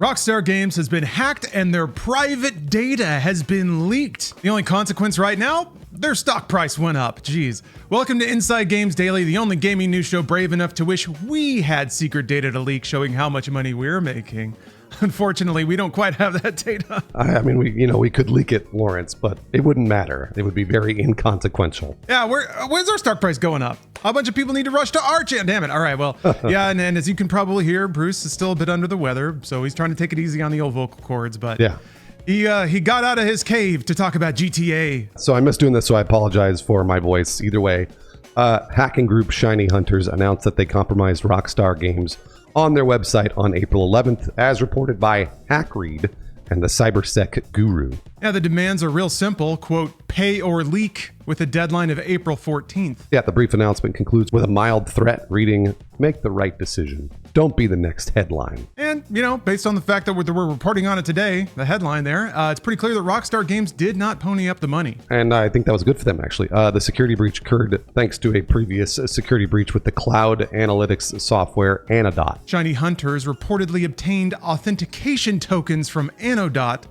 Rockstar Games has been hacked and their private data has been leaked. The only consequence right now? Their stock price went up. Jeez. Welcome to Inside Games Daily, the only gaming news show brave enough to wish we had secret data to leak showing how much money we're making. Unfortunately, we don't quite have that data. I mean, we could leak it, Lawrence, but it wouldn't matter. It would be very inconsequential. Yeah, where's our stock price going up? A bunch of people need to rush to our channel. Damn it. All right, well, yeah, and as you can probably hear, Bruce is still a bit under the weather, so he's trying to take it easy on the old vocal cords, but yeah. He got out of his cave to talk about GTA. So I missed doing this, so I apologize for my voice. Either way, hacking group Shiny Hunters announced that they compromised Rockstar Games on their website on April 11th, as reported by HackRead and the CyberSec Guru. Yeah, the demands are real simple, quote, pay or leak, with a deadline of April 14th. Yeah, the brief announcement concludes with a mild threat reading, make the right decision. Don't be the next headline. And, based on the fact that we're reporting on it today, the headline there, it's pretty clear that Rockstar Games did not pony up the money. And I think that was good for them, actually. The security breach occurred thanks to a previous security breach with the cloud analytics software Anodot. Shiny Hunters reportedly obtained authentication tokens from Anodot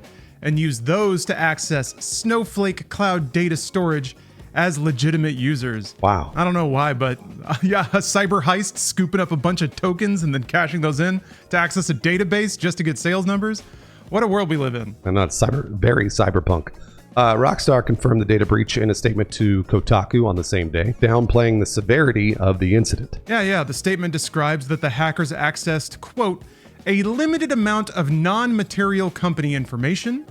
and used those to access Snowflake cloud data storage as legitimate users. Wow. I don't know why, but yeah, a cyber heist scooping up a bunch of tokens and then cashing those in to access a database just to get sales numbers. What a world we live in. And that's very cyberpunk. Rockstar confirmed the data breach in a statement to Kotaku on the same day, downplaying the severity of the incident. Yeah. The statement describes that the hackers accessed, quote, a limited amount of non-material company information,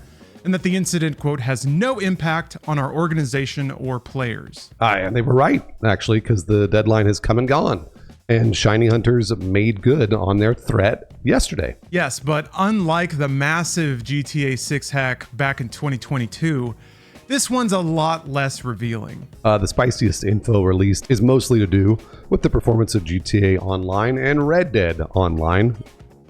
and that the incident, quote, has no impact on our organization or players. And they were right, actually, because the deadline has come and gone. And Shiny Hunters made good on their threat yesterday. Yes, but unlike the massive GTA 6 hack back in 2022, this one's a lot less revealing. The spiciest info released is mostly to do with the performance of GTA Online and Red Dead Online.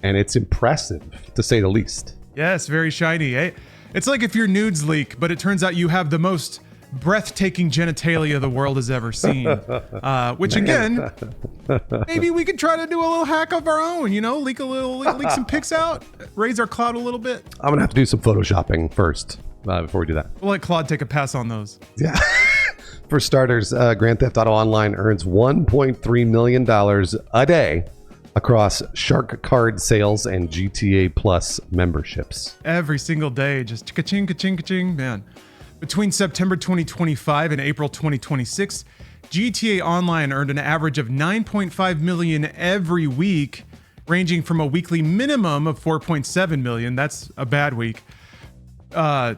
And it's impressive, to say the least. Yes, very shiny, eh? It's like if your nudes leak, but it turns out you have the most breathtaking genitalia the world has ever seen. Which again, maybe we could try to do a little hack of our own, leak some pics out, raise our cloud a little bit. I'm gonna have to do some photoshopping first before we do that. We'll let Claude take a pass on those. Yeah. For starters, Grand Theft Auto Online earns $1.3 million a day across Shark card sales and GTA Plus memberships. Every single day, just ka-ching, ka-ching, ka-ching, man. Between September 2025 and April 2026, GTA Online earned an average of $9.5 million every week, ranging from a weekly minimum of $4.7 million, that's a bad week, to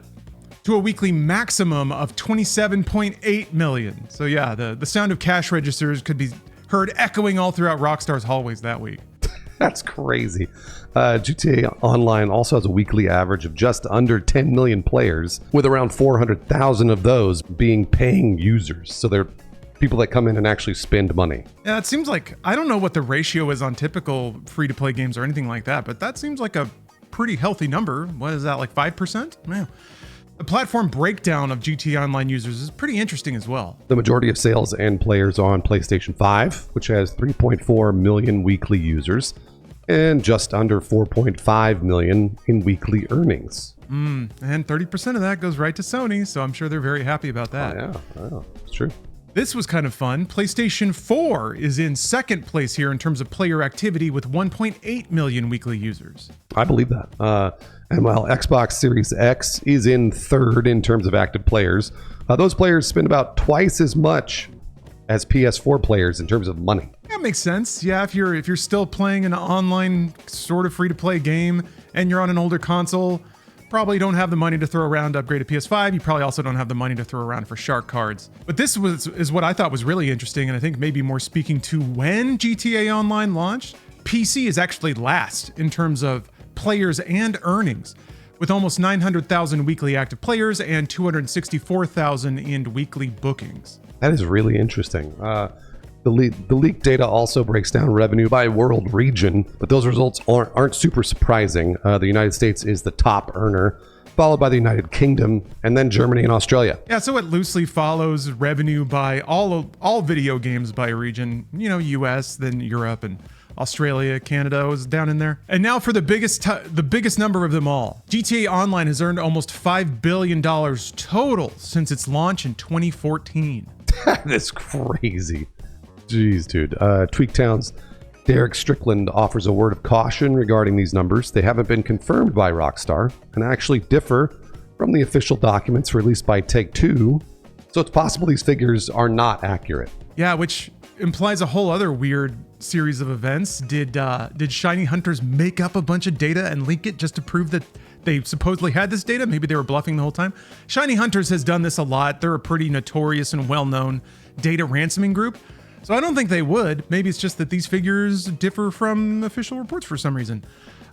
a weekly maximum of $27.8 million. So yeah, the sound of cash registers could be heard echoing all throughout Rockstar's hallways that week. That's crazy. GTA Online also has a weekly average of just under 10 million players, with around 400,000 of those being paying users. So they're people that come in and actually spend money. Yeah, it seems like, I don't know what the ratio is on typical free-to-play games or anything like that, but that seems like a pretty healthy number. What is that, like 5%? Yeah. The platform breakdown of GTA Online users is pretty interesting as well. The majority of sales and players are on PlayStation 5, which has 3.4 million weekly users and just under 4.5 million in weekly earnings. And 30% of that goes right to Sony, so I'm sure they're very happy about that. Oh, it's true. This was kind of fun. PlayStation 4 is in second place here in terms of player activity with 1.8 million weekly users. I believe that. And while Xbox Series X is in third in terms of active players, those players spend about twice as much as PS4 players in terms of money. That makes sense. Yeah, if you're still playing an online sort of free-to-play game and you're on an older console, probably don't have the money to throw around to upgrade a PS5. You probably also don't have the money to throw around for Shark cards. But this is what I thought was really interesting, and I think maybe more speaking to when GTA Online launched. PC is actually last in terms of players and earnings, with almost 900,000 weekly active players and 264,000 in weekly bookings. That is really interesting. The leaked data also breaks down revenue by world region, but those results aren't super surprising. The United States is the top earner, followed by the United Kingdom, and then Germany and Australia. Yeah, so it loosely follows revenue by all video games by region, US, then Europe, and Australia, Canada was down in there. And now for the biggest number of them all. GTA Online has earned almost $5 billion total since its launch in 2014. That's crazy. Jeez, dude. Tweaktown's Derek Strickland offers a word of caution regarding these numbers. They haven't been confirmed by Rockstar and actually differ from the official documents released by Take-Two. So it's possible these figures are not accurate. Yeah, which implies a whole other weird series of events. Did Shiny Hunters make up a bunch of data and leak it just to prove that they supposedly had this data? Maybe they were bluffing the whole time. Shiny Hunters has done this a lot. They're a pretty notorious and well-known data ransoming group. So I don't think they would. Maybe it's just that these figures differ from official reports for some reason.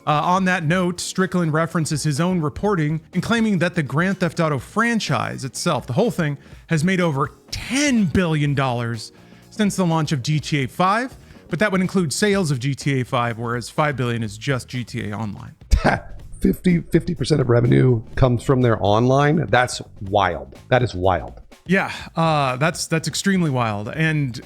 On that note, Strickland references his own reporting in claiming that the Grand Theft Auto franchise itself, the whole thing, has made over $10 billion since the launch of GTA 5, but that would include sales of GTA 5, whereas $5 billion is just GTA Online. 50% of revenue comes from their online. That's wild. That is wild. Yeah, that's extremely wild, and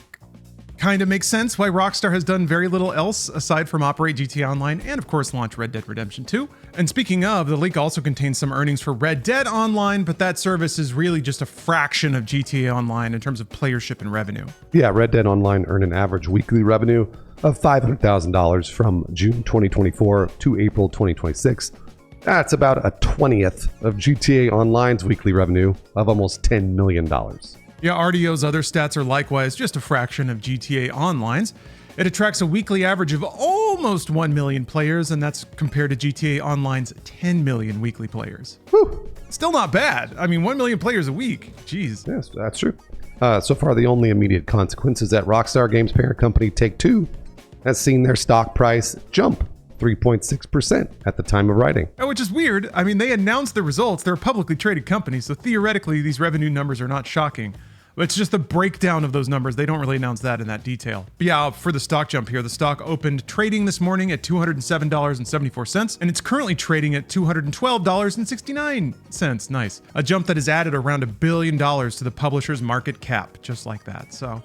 kind of makes sense why Rockstar has done very little else aside from operate GTA Online and, of course, launch Red Dead Redemption 2. And speaking of, the leak also contains some earnings for Red Dead Online, but that service is really just a fraction of GTA Online in terms of playership and revenue. Yeah, Red Dead Online earned an average weekly revenue of $500,000 from June 2024 to April 2026. That's about a 20th of GTA Online's weekly revenue of almost $10 million. Yeah, RDO's other stats are likewise just a fraction of GTA Online's. It attracts a weekly average of almost 1 million players, and that's compared to GTA Online's 10 million weekly players. Whew. Still not bad. I mean, 1 million players a week. Jeez. Yes, that's true. So far, the only immediate consequence is that Rockstar Games parent company Take-Two has seen their stock price jump 3.6% at the time of writing. Which is weird. I mean, they announced the results. They're a publicly traded company, so theoretically, these revenue numbers are not shocking. But it's just the breakdown of those numbers. They don't really announce that in that detail. But yeah, for the stock jump here, the stock opened trading this morning at $207.74, and it's currently trading at $212.69. Nice. A jump that has added around $1 billion to the publisher's market cap, just like that. So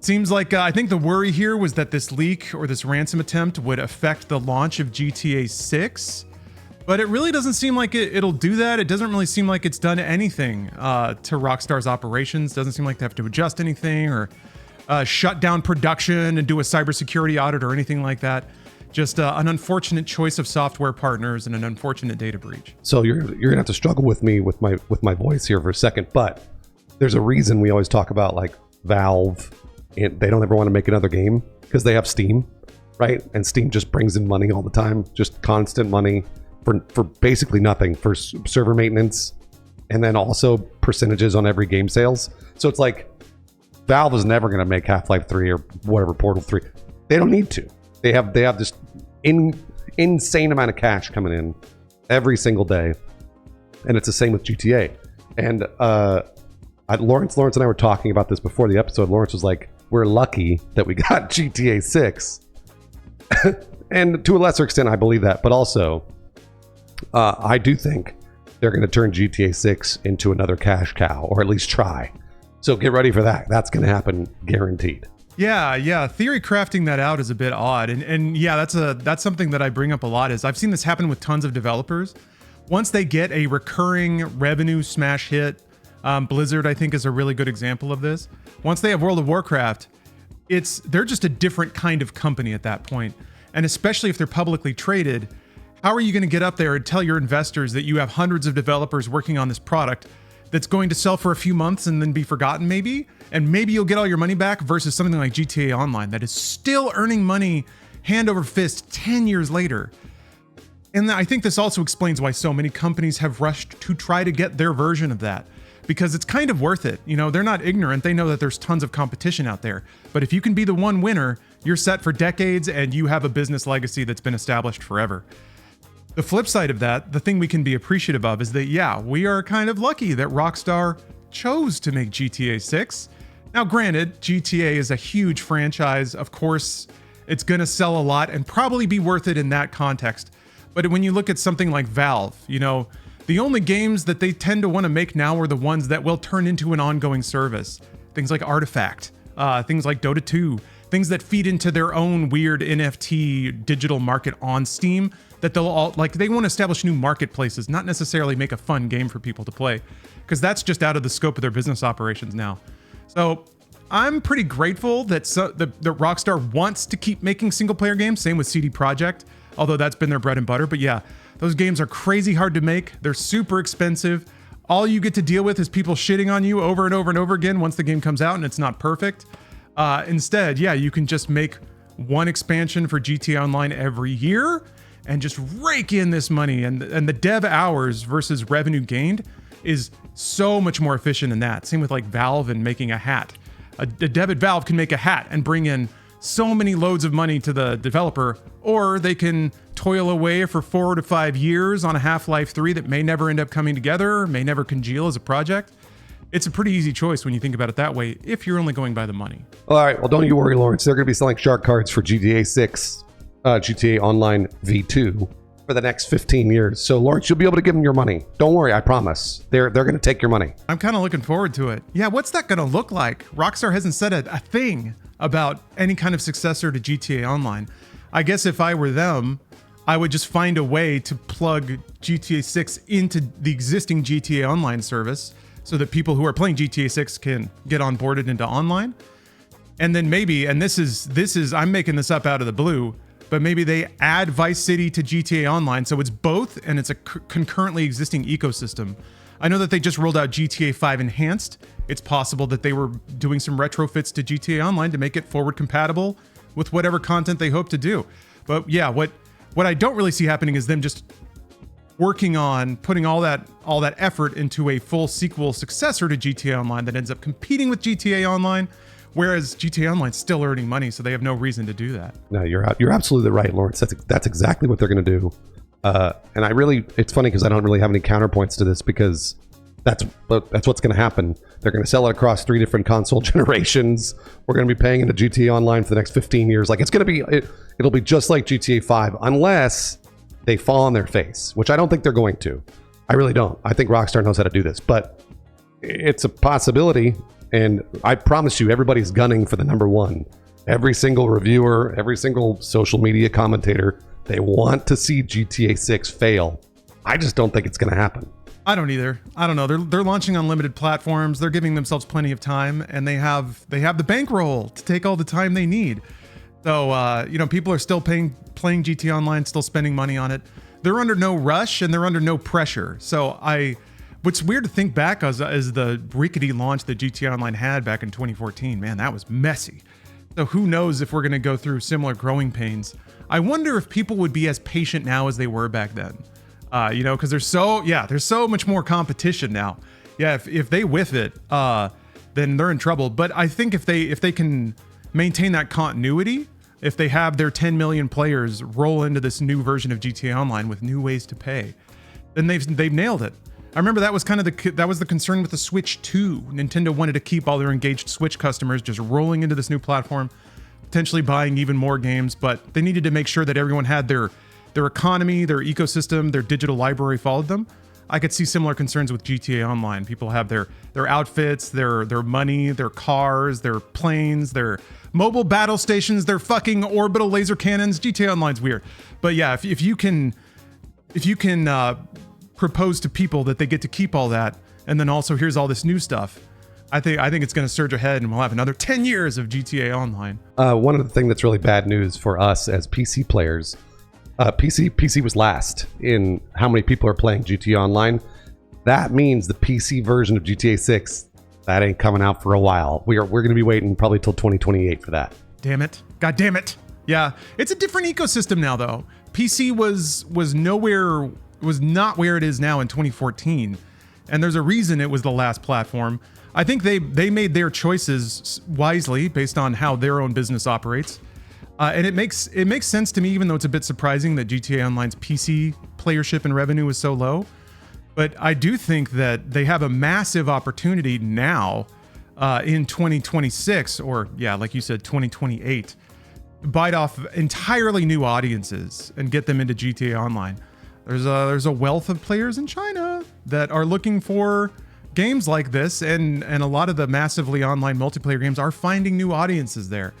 seems like I think the worry here was that this leak or this ransom attempt would affect the launch of GTA 6. But it really doesn't seem like it'll do that. It doesn't really seem like it's done anything to Rockstar's operations. Doesn't seem like they have to adjust anything or shut down production and do a cybersecurity audit or anything like that. Just an unfortunate choice of software partners and an unfortunate data breach. So you're gonna have to struggle with me with my voice here for a second, but there's a reason we always talk about like Valve. And they don't ever want to make another game because they have Steam, right? And Steam just brings in money all the time, just constant money. For basically nothing, for server maintenance, and then also percentages on every game sales. So it's like Valve is never going to make Half-Life 3 or whatever, Portal 3. They don't need to. They have this insane amount of cash coming in every single day, and it's the same with GTA. And Lawrence and I were talking about this before the episode. Lawrence was like, "We're lucky that we got GTA 6," and to a lesser extent, I believe that, but also. I do think they're going to turn GTA 6 into another cash cow, or at least try. So get ready for that. That's going to happen, guaranteed. Yeah. Theory crafting that out is a bit odd, and yeah, that's something that I bring up a lot. Is I've seen this happen with tons of developers. Once they get a recurring revenue smash hit, Blizzard I think is a really good example of this. Once they have World of Warcraft, they're just a different kind of company at that point, and especially if they're publicly traded. How are you going to get up there and tell your investors that you have hundreds of developers working on this product that's going to sell for a few months and then be forgotten maybe? And maybe you'll get all your money back versus something like GTA Online that is still earning money hand over fist 10 years later. And I think this also explains why so many companies have rushed to try to get their version of that. Because it's kind of worth it. You know, they're not ignorant. They know that there's tons of competition out there. But if you can be the one winner, you're set for decades and you have a business legacy that's been established forever. The flip side of that, the thing we can be appreciative of is that, yeah, we are kind of lucky that Rockstar chose to make GTA 6. Now, granted, GTA is a huge franchise. Of course, it's going to sell a lot and probably be worth it in that context. But when you look at something like Valve, you know, the only games that they tend to want to make now are the ones that will turn into an ongoing service. Things like Artifact, things like Dota 2, things that feed into their own weird NFT digital market on Steam that they'll all like. They want to establish new marketplaces, not necessarily make a fun game for people to play, because that's just out of the scope of their business operations now. So I'm pretty grateful that Rockstar wants to keep making single player games. Same with CD Projekt, although that's been their bread and butter. But yeah, those games are crazy hard to make. They're super expensive. All you get to deal with is people shitting on you over and over and over again once the game comes out and it's not perfect. Instead, yeah, you can just make one expansion for GTA Online every year and just rake in this money. And the dev hours versus revenue gained is so much more efficient than that. Same with like Valve and making a hat. A dev at Valve can make a hat and bring in so many loads of money to the developer, or they can toil away for 4 to 5 years on a Half-Life 3 that may never end up coming together, may never congeal as a project. It's a pretty easy choice when you think about it that way, if you're only going by the money. All right, well, don't you worry, Lawrence. They're going to be selling shark cards for GTA 6, GTA Online V2 for the next 15 years. So, Lawrence, you'll be able to give them your money. Don't worry, I promise. They're going to take your money. I'm kind of looking forward to it. Yeah, what's that going to look like? Rockstar hasn't said a thing about any kind of successor to GTA Online. I guess if I were them, I would just find a way to plug GTA 6 into the existing GTA Online service so that people who are playing GTA 6 can get onboarded into online. And then maybe, and this is I'm making this up out of the blue, but maybe they add Vice City to GTA Online, so it's both, and it's a concurrently existing ecosystem. I know that they just rolled out GTA 5 Enhanced. It's possible that they were doing some retrofits to GTA Online to make it forward compatible with whatever content they hope to do. But yeah, what I don't really see happening is them just working on putting all that effort into a full sequel successor to GTA Online that ends up competing with GTA Online. Whereas GTA Online's still earning money, so they have no reason to do that. No, you're absolutely right, Lawrence. That's exactly what they're going to do. And it's funny because I don't really have any counterpoints to this, because that's what's going to happen. They're going to sell it across 3 different console generations. We're going to be paying into GTA Online for the next 15 years. Like, it's going to be, it'll be just like GTA 5, unless they fall on their face, which I don't think they're going to. I really don't. I think Rockstar knows how to do this, but it's a possibility. And I promise you, everybody's gunning for the number one. Every single reviewer, every single social media commentator, they want to see GTA 6 fail. I just don't think it's going to happen. I don't either. I don't know. They're launching on limited platforms. They're giving themselves plenty of time, and they have the bankroll to take all the time they need. So people are still playing GTA Online, still spending money on it. They're under no rush and they're under no pressure. So what's weird to think back as the rickety launch that GTA Online had back in 2014, man, that was messy. So who knows if we're going to go through similar growing pains. I wonder if people would be as patient now as they were back then. Because there's so much more competition now. Yeah, if they whiff it, then they're in trouble. But I think if they can maintain that continuity, if they have their 10 million players roll into this new version of GTA Online with new ways to pay, then they've nailed it. I remember that was kind of the concern with the Switch 2. Nintendo wanted to keep all their engaged Switch customers just rolling into this new platform, potentially buying even more games, but they needed to make sure that everyone had their economy, their ecosystem, their digital library followed them. I could see similar concerns with GTA Online. People have their outfits, their money, their cars, their planes, their mobile battle stations, their fucking orbital laser cannons. GTA Online's weird. But yeah, if you can propose to people that they get to keep all that, and then also here's all this new stuff, I think it's going to surge ahead, and we'll have another 10 years of GTA Online. One of the things that's really bad news for us as PC players, PC was last in how many people are playing GTA Online. That means the PC version of GTA 6, that ain't coming out for a while. We're going to be waiting probably till 2028 for that. Damn it. God damn it. Yeah, it's a different ecosystem now, though. PC was not where it is now in 2014, and there's a reason it was the last platform. I think they made their choices wisely based on how their own business operates, and it makes sense to me, even though it's a bit surprising that GTA Online's PC playership and revenue is so low. But I do think that they have a massive opportunity now in 2026, or yeah, like you said, 2028, to bite off entirely new audiences and get them into GTA Online. There's a wealth of players in China that are looking for games like this, and a lot of the massively online multiplayer games are finding new audiences there.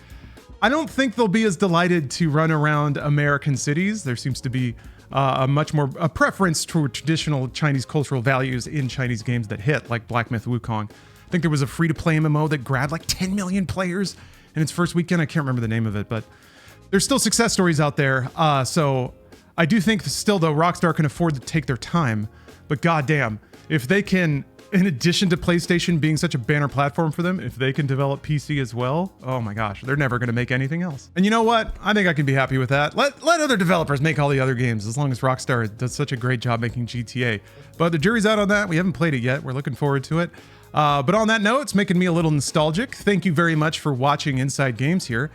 I don't think they'll be as delighted to run around American cities. There seems to be a much more a preference toward traditional Chinese cultural values in Chinese games that hit, like Black Myth Wukong. I think there was a free-to-play MMO that grabbed like 10 million players in its first weekend. I can't remember the name of it, but there's still success stories out there. So I do think still, though, Rockstar can afford to take their time. But goddamn, if they can, in addition to PlayStation being such a banner platform for them, if they can develop PC as well, oh my gosh, they're never going to make anything else. And you know what? I think I can be happy with that. Let other developers make all the other games, as long as Rockstar does such a great job making GTA. But the jury's out on that. We haven't played it yet. We're looking forward to it. But on that note, it's making me a little nostalgic. Thank you very much for watching Inside Games here.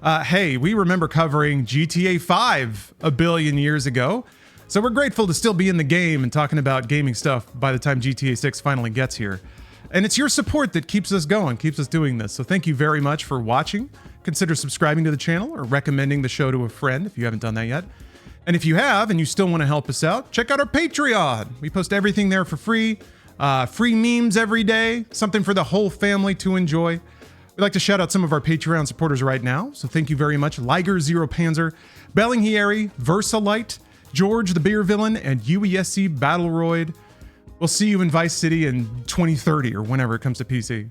Hey, we remember covering GTA 5 a billion years ago. So we're grateful to still be in the game and talking about gaming stuff by the time GTA 6 finally gets here. And it's your support that keeps us going, keeps us doing this. So thank you very much for watching. Consider subscribing to the channel or recommending the show to a friend if you haven't done that yet. And if you have and you still want to help us out, check out our Patreon. We post everything there for free. Free memes every day, something for the whole family to enjoy. We'd like to shout out some of our Patreon supporters right now. So thank you very much. Liger Zero Panzer, Bellinghieri, Versalite, George the Beer Villain, and UESC Battleroid. We'll see you in Vice City in 2030 or whenever it comes to PC.